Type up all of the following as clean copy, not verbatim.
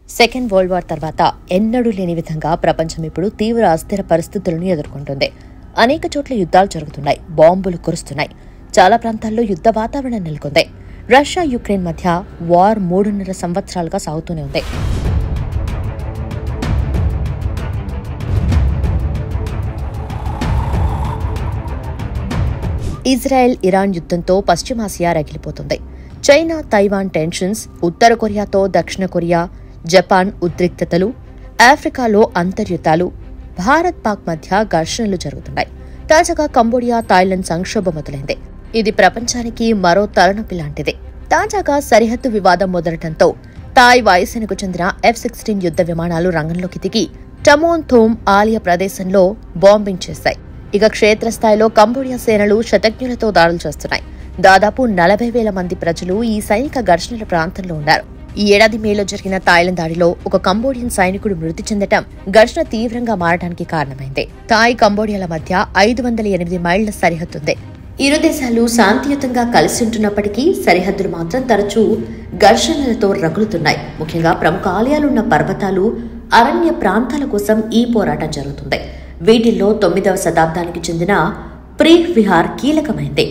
Second world war తర్వాత ఎన్నడూ లేని విధంగా ప్రపంచం ఇప్పుడు తీవ్ర అస్థిర పరిస్థితులను ఎదుర్కొంటుంది. అనేక చోట్ల యుద్ధాలు జరుగుతున్నాయి, బాంబులు కురుస్తున్నాయి. చాలా ప్రాంతాల్లో యుద్ధ వాతావరణం నెలకొంది. రష్యా యుక్రెయిన్ మధ్య వార్ 3.5 సంవత్సరాలుగా సాగుతూనే ఉంది. ఇజ్రాయెల్ ఇరాన్ యుద్ధంతో పశ్చిమాసియా రగిలిపోతుంది. చైనా తైవాన్ టెన్షన్స్, ఉత్తర కొరియాతో దక్షిణ కొరియా, జపాన్ ఉద్రిక్తతలు, ఆఫ్రికాలో అంతర్యుద్ధాలు, భారత్ పాక్ మధ్య ఘర్షణలు జరుగుతున్నాయి. తాజాగా కంబోడియా థాయిలాండ్ సంక్షోభం మొదలైంది. ఇది ప్రపంచానికి మరో తలనొప్పి లాంటిది. తాజాగా సరిహద్దు వివాదం మొదలటంతో థాయ్ వాయుసేనకు చెందిన F-16 యుద్ధ విమానాలు రంగంలోకి దిగి టమోన్ థోమ్ ఆలయ ప్రదేశంలో బాంబింగ్ చేశాయి. ఇక క్షేత్రస్థాయిలో కంబోడియా సేనలు శతజ్ఞులతో దాడులు చేస్తున్నాయి. దాదాపు 40,000 మంది ప్రజలు ఈ సైనిక ఘర్షణల ప్రాంతంలో ఉన్నారు. ఈ ఏడాది మేలో జరిగిన థాయిలాండ్ దాడిలో ఒక కంబోడియన్ సైనికుడు మృతి చెందటం ఘర్షణ తీవ్రంగా మారడానికి కారణమైంది. థాయ్ కంబోడియాల మధ్య 508 మైళ్ల సరిహద్దుంది. ఇరు దేశాలు శాంతియుతంగా కలిసి ఉంటున్నప్పటికీ సరిహద్దులు మాత్రం తరచూ ఘర్షణలతో రగులుతున్నాయి. ముఖ్యంగా ప్రముఖ ఆలయాలున్న పర్వతాలు, అరణ్య ప్రాంతాల కోసం ఈ పోరాటం జరుగుతుంది. వీటిల్లో 9వ శతాబ్దానికి చెందిన ప్రీహ్ విహార్ కీలకమైంది.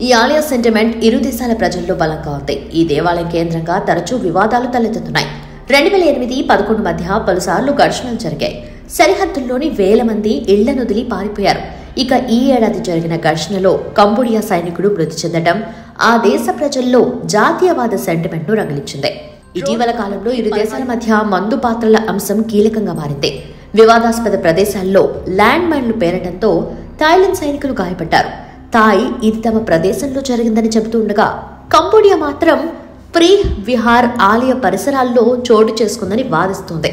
ఈ ఆలయ సెంటిమెంట్ ఇరు దేశాల ప్రజల్లో బలంగా ఉంది. ఈ దేవాలయం కేంద్రంగా తరచూ వివాదాలు తలెత్తుతున్నాయి. 2008-11 మధ్య పలుసార్లు ఘర్షణలు జరిగాయి. సరిహద్దుల్లోని వేల మంది ఇళ్లనొదిలి పారిపోయారు. ఇక ఈ ఏడాది జరిగిన ఘర్షణలో కంబోడియా సైనికుడు మృతి చెందడం ఆ దేశ ప్రజల్లో జాతీయవాద సెంటిమెంట్ ను రగిలించింది. ఇటీవల కాలంలో ఇరు దేశాల మధ్య మందు పాత్రల అంశం కీలకంగా మారింది. వివాదాస్పద ప్రదేశాల్లో ల్యాండ్ మైన్లు పేరటంతో థాయిలాండ్ సైనికులు గాయపడ్డారు. థాయ్ ఇది తమ ప్రదేశంలో జరిగిందని చెబుతూ ఉండగా, కంబోడియా మాత్రం ప్రీహ్ విహార్ ఆలయ పరిసరాల్లో చోటు చేసుకుందని వాదిస్తోంది.